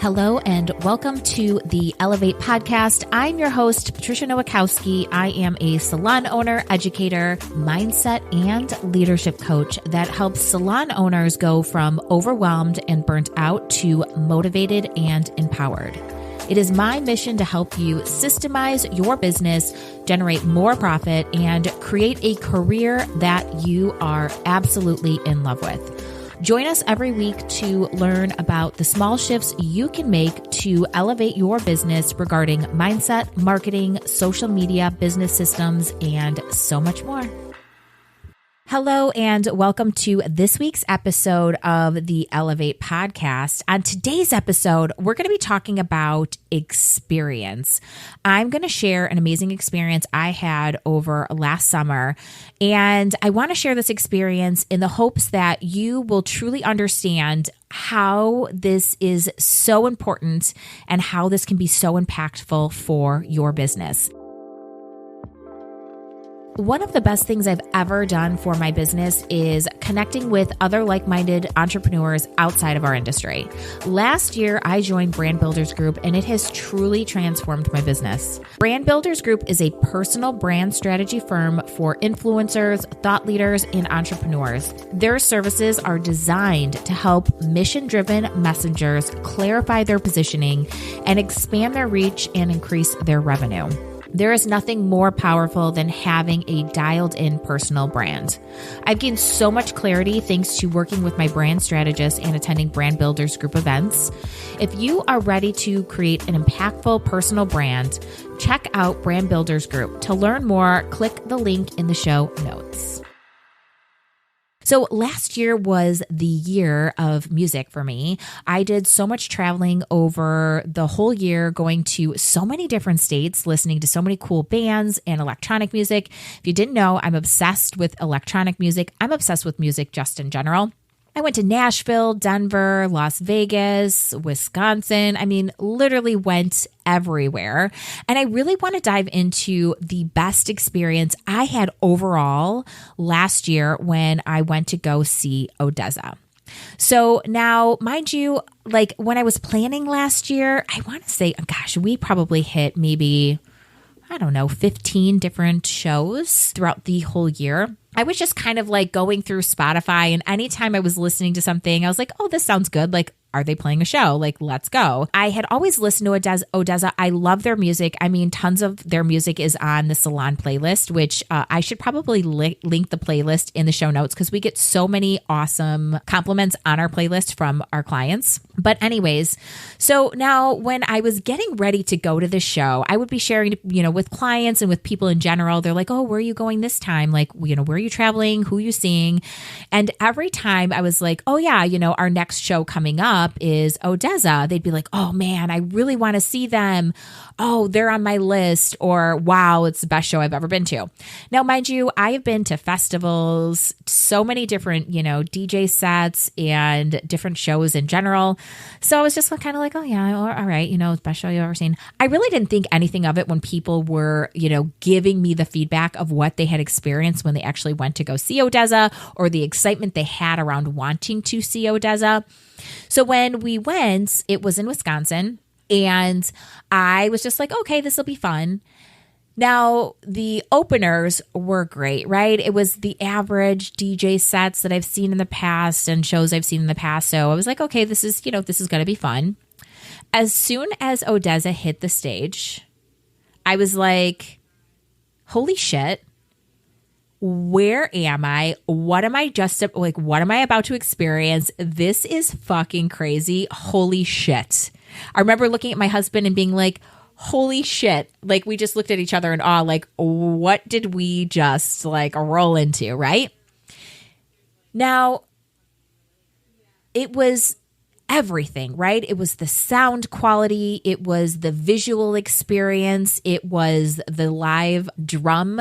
Hello and welcome to the Elevate podcast. I'm your host, Patricia Nowakowski. I am a salon owner, educator, mindset, and leadership coach that helps salon owners go from overwhelmed and burnt out to motivated and empowered. It is my mission to help you systemize your business, generate more profit, and create a career that you are absolutely in love with. Join us every week to learn about the small shifts you can make to elevate your business regarding mindset, marketing, social media, business systems, and so much more. Hello and welcome to this week's episode of the Elevate podcast. On today's episode, we're going to be talking about experience. I'm going to share an amazing experience I had over last summer, and I want to share this experience in the hopes that you will truly understand how this is so important and how this can be so impactful for your business. One of the best things I've ever done for my business is connecting with other like-minded entrepreneurs outside of our industry. Last year, I joined Brand Builders Group, and it has truly transformed my business. Brand Builders Group is a personal brand strategy firm for influencers, thought leaders, and entrepreneurs. Their services are designed to help mission-driven messengers clarify their positioning and expand their reach and increase their revenue. There is nothing more powerful than having a dialed-in personal brand. I've gained so much clarity thanks to working with my brand strategist and attending Brand Builders Group events. If you are ready to create an impactful personal brand, check out Brand Builders Group. To learn more, click the link in the show notes. So last year was the year of music for me. I did so much traveling over the whole year, going to so many different states, listening to so many cool bands and electronic music. If you didn't know, I'm obsessed with electronic music. I'm obsessed with music just in general. I went to Nashville, Denver, Las Vegas, Wisconsin. I mean, literally went everywhere. And I really want to dive into the best experience I had overall last year when I went to go see ODESZA. So now, mind you, like when I was planning last year, I want to say, gosh, we probably hit maybe 15 different shows throughout the whole year. I was just kind of like going through Spotify, and anytime I was listening to something, I was like, oh, this sounds good. Like, are they playing a show? Like, let's go. I had always listened to ODESZA. I love their music. I mean, tons of their music is on the Salon playlist, which I should probably link the playlist in the show notes because we get so many awesome compliments on our playlist from our clients. But anyways, so now when I was getting ready to go to the show, I would be sharing, with clients and with people in general. They're like, oh, where are you going this time? Like, where are you traveling? Who are you seeing? And every time I was like, oh yeah, our next show coming up is ODESZA. They'd be like, oh man, I really want to see them. Oh, they're on my list. Or wow, it's the best show I've ever been to. Now, mind you, I have been to festivals, so many different, DJ sets and different shows in general. So I was just kind of like, oh yeah, all right, best show you've ever seen. I really didn't think anything of it when people were, giving me the feedback of what they had experienced when they actually went to go see ODESZA, or the excitement they had around wanting to see ODESZA. So when we went, it was in Wisconsin, and I was just like, okay, this will be fun. Now, the openers were great, right? It was the average DJ sets that I've seen in the past and shows I've seen in the past. So I was like, okay, this is going to be fun. As soon as ODESZA hit the stage, I was like, holy shit. Where am I? What am I about to experience? This is fucking crazy. Holy shit. I remember looking at my husband and being like, holy shit. Like, we just looked at each other in awe, like, what did we just roll into, right? Now, it was everything, right? It was the sound quality. It was the visual experience. It was the live drum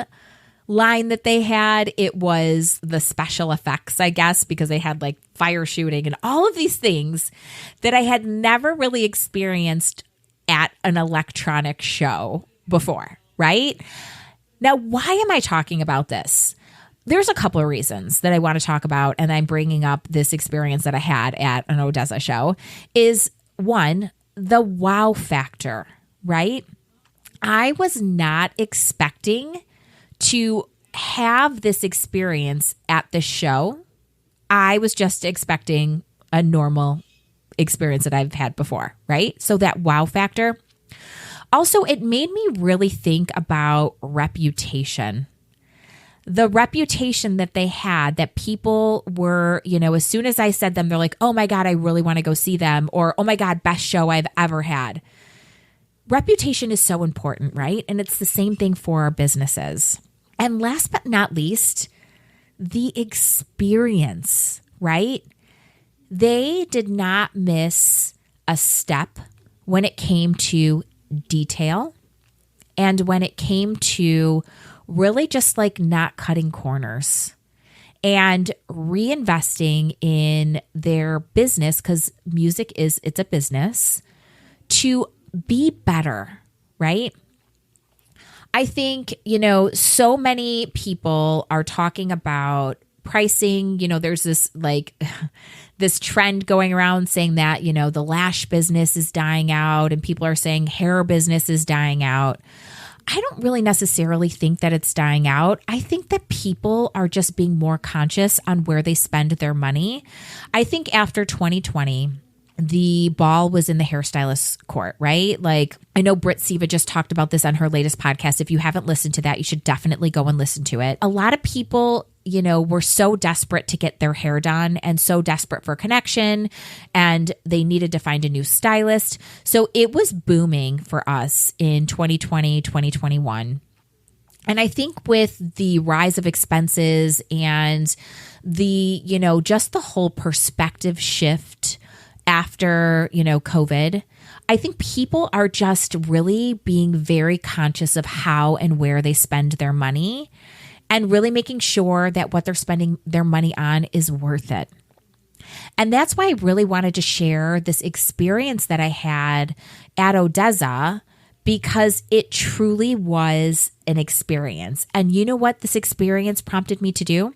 line that they had. It was the special effects, I guess, because they had fire shooting and all of these things that I had never really experienced at an electronic show before, right? Now, why am I talking about this? There's a couple of reasons that I want to talk about, and I'm bringing up this experience that I had at an ODESZA show. Is one, the wow factor, right? I was not expecting to have this experience at the show. I was just expecting a normal experience that I've had before, right? So that wow factor. Also, it made me really think about reputation. The reputation that they had, that people were, as soon as I said them, they're like, oh my God, I really want to go see them. Or, oh my God, best show I've ever had. Reputation is so important, right? And it's the same thing for our businesses. And last but not least, the experience, right? They did not miss a step when it came to detail and when it came to really just like not cutting corners and reinvesting in their business, because music it's a business, to be better, right? I think, so many people are talking about pricing. There's this this trend going around saying that, the lash business is dying out and people are saying hair business is dying out. I don't really necessarily think that it's dying out. I think that people are just being more conscious on where they spend their money. I think after 2020, the ball was in the hairstylist's court, right? Like, I know Britt Siva just talked about this on her latest podcast. If you haven't listened to that, you should definitely go and listen to it. A lot of people, were so desperate to get their hair done and so desperate for connection, and they needed to find a new stylist. So it was booming for us in 2020, 2021. And I think with the rise of expenses and the, just the whole perspective shift after, COVID, I think people are just really being very conscious of how and where they spend their money and really making sure that what they're spending their money on is worth it. And that's why I really wanted to share this experience that I had at ODESZA, because it truly was an experience. And you know what this experience prompted me to do?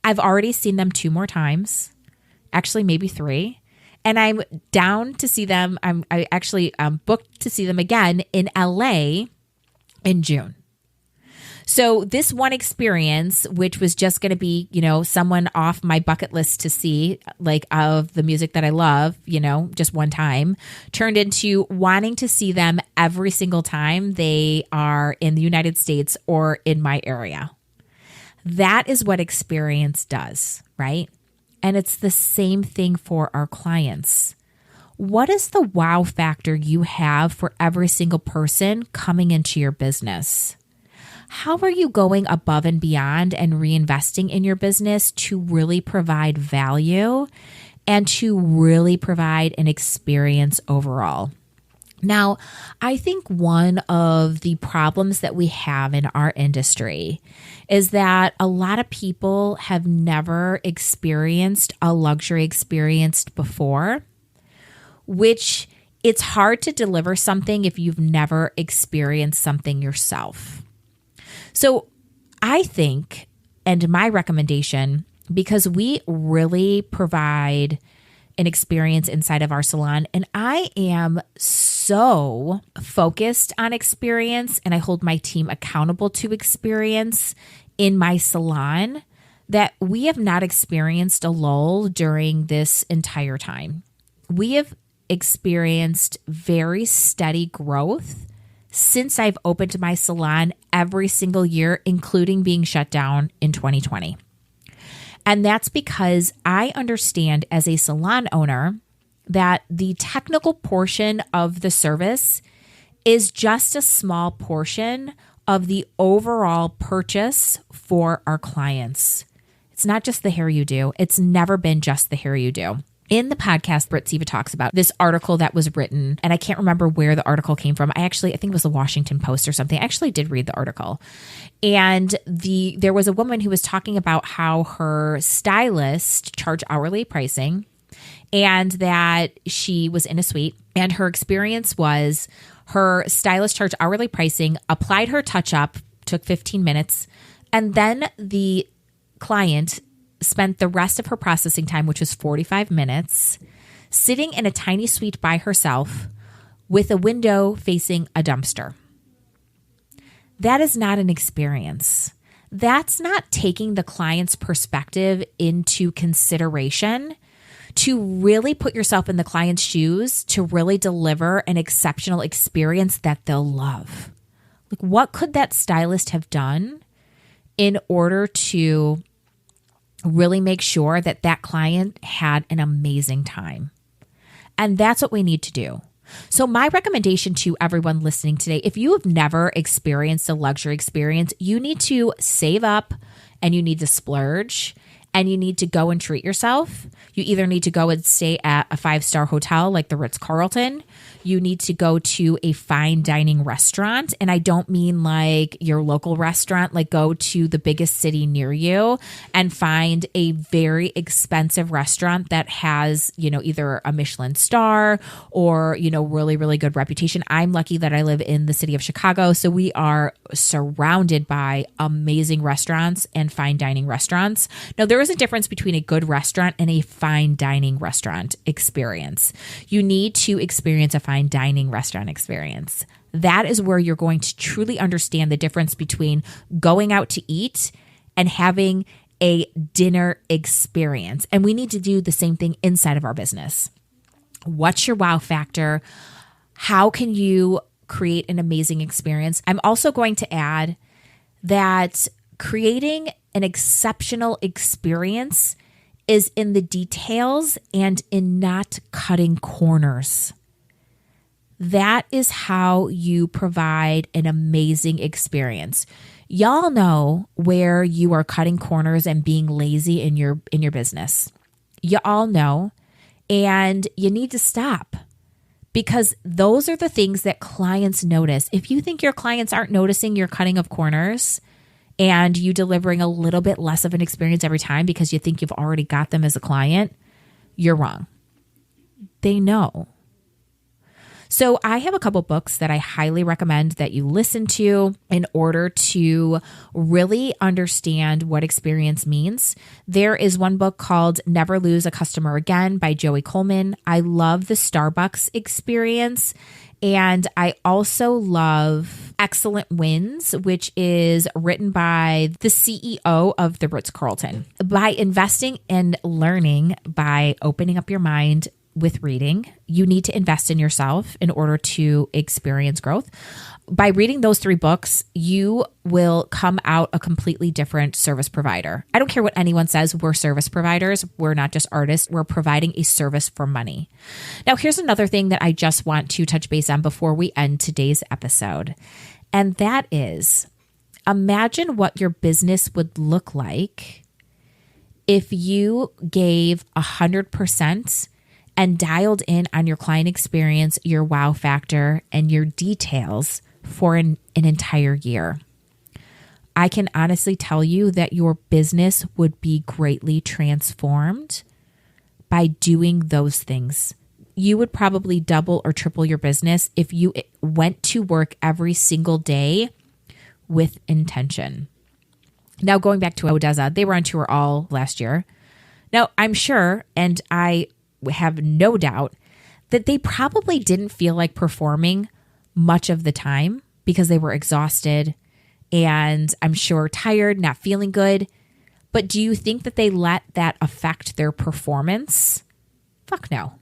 I've already seen them 2 more times, actually maybe 3. And I'm down to see them. I actually booked to see them again in LA in June. So this one experience, which was just going to be, someone off my bucket list to see, like, of the music that I love, just one time, turned into wanting to see them every single time they are in the United States or in my area. That is what experience does, right? And it's the same thing for our clients. What is the wow factor you have for every single person coming into your business? How are you going above and beyond and reinvesting in your business to really provide value and to really provide an experience overall? Now, I think one of the problems that we have in our industry is that a lot of people have never experienced a luxury experience before, which it's hard to deliver something if you've never experienced something yourself. So I think, and my recommendation, because we really provide an experience inside of our salon, and I am so focused on experience and I hold my team accountable to experience in my salon, that we have not experienced a lull during this entire time. We have experienced very steady growth since I've opened my salon every single year, including being shut down in 2020. And that's because I understand as a salon owner that the technical portion of the service is just a small portion of the overall purchase for our clients. It's not just the hair you do. It's never been just the hair you do. In the podcast, Britt Siva talks about this article that was written, and I can't remember where the article came from. I think it was the Washington Post or something. I actually did read the article. And there was a woman who was talking about how her stylist charged hourly pricing and that she was in a suite. And her experience was her stylist charged hourly pricing, applied her touch-up, took 15 minutes, and then the client spent the rest of her processing time, which was 45 minutes, sitting in a tiny suite by herself with a window facing a dumpster. That is not an experience. That's not taking the client's perspective into consideration to really put yourself in the client's shoes to really deliver an exceptional experience that they'll love. Like, what could that stylist have done in order to really make sure that that client had an amazing time? And that's what we need to do. So my recommendation to everyone listening today, if you have never experienced a luxury experience, you need to save up and you need to splurge and you need to go and treat yourself. You either need to go and stay at a 5-star hotel like the Ritz-Carlton. You need to go to a fine dining restaurant. And I don't mean like your local restaurant, like go to the biggest city near you and find a very expensive restaurant that has, either a Michelin star or, really, really good reputation. I'm lucky that I live in the city of Chicago. So we are surrounded by amazing restaurants and fine dining restaurants. Now, there is a difference between a good restaurant and a fine dining restaurant experience. You need to experience a fine dining restaurant experience. That is where you're going to truly understand the difference between going out to eat and having a dinner experience. And we need to do the same thing inside of our business. What's your wow factor? How can you create an amazing experience? I'm also going to add that creating an exceptional experience is in the details and in not cutting corners. That is how you provide an amazing experience. Y'all know where you are cutting corners and being lazy in your business. You all know, and you need to stop because those are the things that clients notice. If you think your clients aren't noticing your cutting of corners and you delivering a little bit less of an experience every time because you think you've already got them as a client, you're wrong. They know. So I have a couple books that I highly recommend that you listen to in order to really understand what experience means. There is one book called Never Lose a Customer Again by Joey Coleman. I love the Starbucks experience. And I also love Excellent Wins, which is written by the CEO of the Ritz-Carlton. By investing and learning, by opening up your mind with reading, you need to invest in yourself in order to experience growth. By reading those 3 books, you will come out a completely different service provider. I don't care what anyone says, we're service providers. We're not just artists. We're providing a service for money. Now, here's another thing that I just want to touch base on before we end today's episode. And that is, imagine what your business would look like if you gave 100% and dialed in on your client experience, your wow factor, and your details for an entire year. I can honestly tell you that your business would be greatly transformed by doing those things. You would probably double or triple your business if you went to work every single day with intention. Now, going back to ODESZA, they were on tour all last year. Now, I'm sure, and I have no doubt that they probably didn't feel like performing much of the time because they were exhausted and I'm sure tired, not feeling good. But do you think that they let that affect their performance? Fuck no.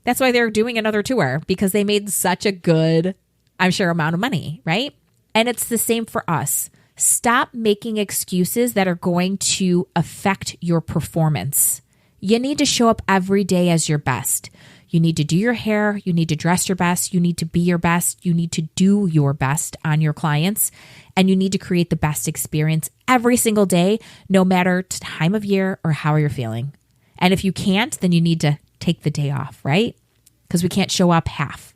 That's why they're doing another tour, because they made such a good, I'm sure, amount of money, right? And it's the same for us. Stop making excuses that are going to affect your performance. You need to show up every day as your best. You need to do your hair. You need to dress your best. You need to be your best. You need to do your best on your clients. And you need to create the best experience every single day, no matter time of year or how you're feeling. And if you can't, then you need to take the day off, right? Because we can't show up half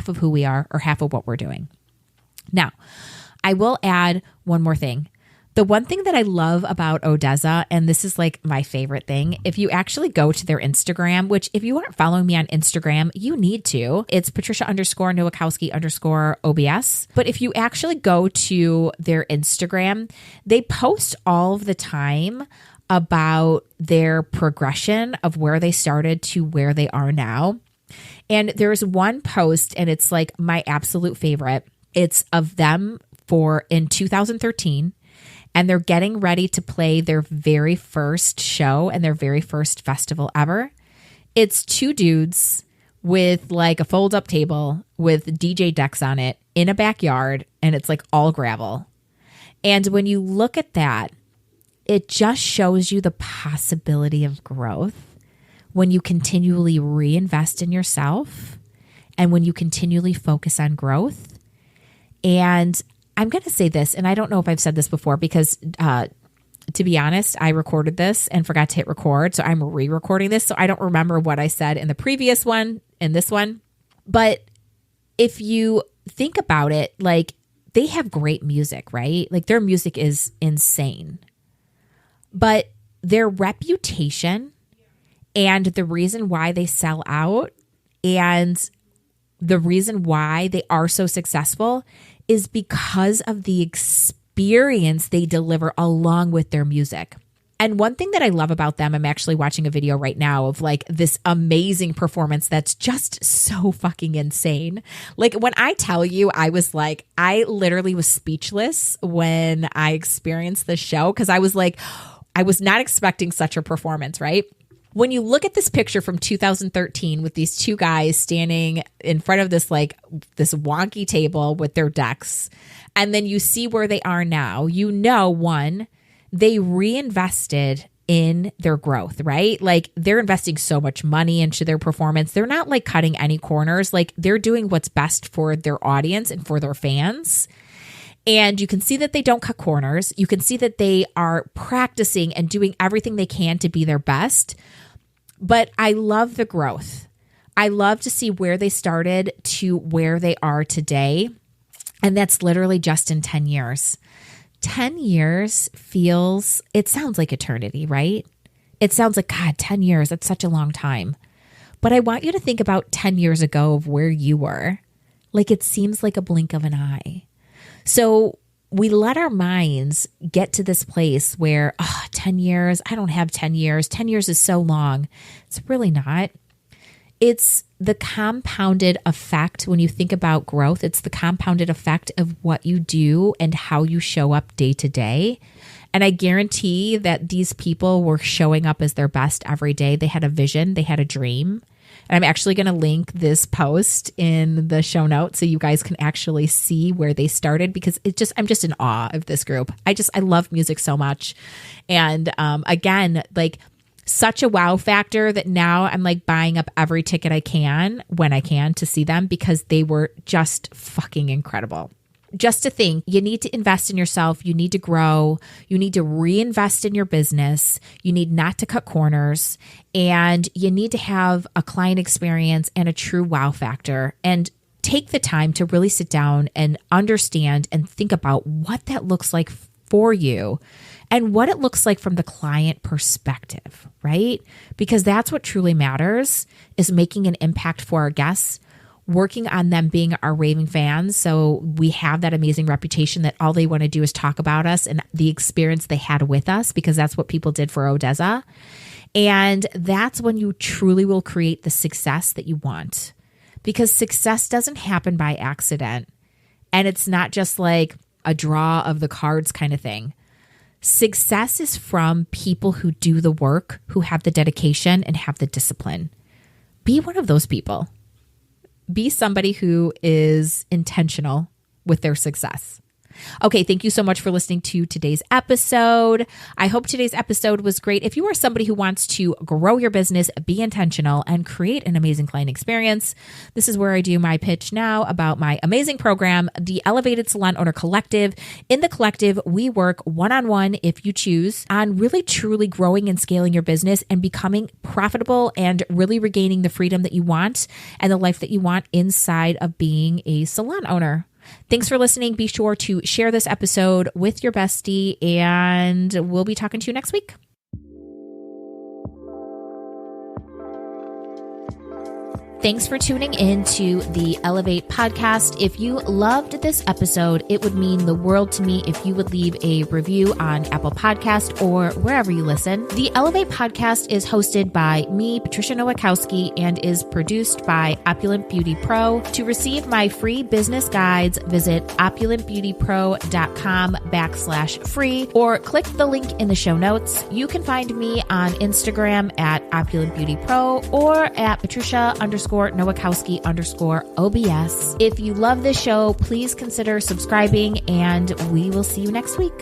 of who we are or half of what we're doing. Now, I will add one more thing. The one thing that I love about ODESZA, and this is like my favorite thing, if you actually go to their Instagram, which if you aren't following me on Instagram, you need to. It's Patricia_Nowakowski_OBS. But if you actually go to their Instagram, they post all of the time about their progression of where they started to where they are now. And there's one post, and it's like my absolute favorite. It's of them in 2013, and they're getting ready to play their very first show and their very first festival ever. It's two dudes with like a fold-up table with DJ decks on it in a backyard, and it's like all gravel. And when you look at that, it just shows you the possibility of growth when you continually reinvest in yourself and when you continually focus on growth. And I'm going to say this, and I don't know if I've said this before because to be honest, I recorded this and forgot to hit record. So I'm re-recording this. So I don't remember what I said in the previous one and this one. But if you think about it, like they have great music, right? Like their music is insane. But their reputation and the reason why they sell out and the reason why they are so successful is because of the experience they deliver along with their music. And one thing that I love about them, I'm actually watching a video right now of like this amazing performance that's just so fucking insane. Like when I tell you, I literally was speechless when I experienced the show because I was like, I was not expecting such a performance, right? When you look at this picture from 2013 with these two guys standing in front of this wonky table with their decks, and then you see where they are now, you know, one, they reinvested in their growth, right? Like they're investing so much money into their performance. They're not like cutting any corners. Like they're doing what's best for their audience and for their fans. And you can see that they don't cut corners. You can see that they are practicing and doing everything they can to be their best. But I love the growth. I love to see where they started to where they are today. And that's literally just in 10 years. 10 years it sounds like eternity, right? It sounds like, God, 10 years, that's such a long time. But I want you to think about 10 years ago of where you were. Like it seems like a blink of an eye. So we let our minds get to this place where, 10 years, I don't have 10 years. 10 years is so long. It's really not. It's the compounded effect when you think about growth. It's the compounded effect of what you do and how you show up day to day. And I guarantee that these people were showing up as their best every day. They had a vision. They had a dream. And I'm actually going to link this post in the show notes so you guys can actually see where they started because I'm just in awe of this group. I love music so much. And again, like such a wow factor that now I'm like buying up every ticket I can when I can to see them because they were just fucking incredible. Just to think, you need to invest in yourself. You need to grow. You need to reinvest in your business. You need not to cut corners. And you need to have a client experience and a true wow factor. And take the time to really sit down and understand and think about what that looks like for you and what it looks like from the client perspective, right? Because that's what truly matters, is making an impact for our guests, working on them being our raving fans. So we have that amazing reputation that all they want to do is talk about us and the experience they had with us, because that's what people did for ODESZA. And that's when you truly will create the success that you want, because success doesn't happen by accident. And it's not just like a draw of the cards kind of thing. Success is from people who do the work, who have the dedication and have the discipline. Be one of those people. Be somebody who is intentional with their success. Okay, thank you so much for listening to today's episode. I hope today's episode was great. If you are somebody who wants to grow your business, be intentional, and create an amazing client experience, this is where I do my pitch now about my amazing program, the Elevated Salon Owner Collective. In the collective, we work one-on-one, if you choose, on really truly growing and scaling your business and becoming profitable and really regaining the freedom that you want and the life that you want inside of being a salon owner. Thanks for listening. Be sure to share this episode with your bestie, and we'll be talking to you next week. Thanks for tuning in to the Elevate podcast. If you loved this episode, it would mean the world to me if you would leave a review on Apple Podcast or wherever you listen. The Elevate podcast is hosted by me, Patricia Nowakowski, and is produced by Opulent Beauty Pro. To receive my free business guides, visit opulentbeautypro.com/free or click the link in the show notes. You can find me on Instagram at Opulent Beauty Pro or at Patricia_Nowakowski_OBS. If you love this show, please consider subscribing, and we will see you next week.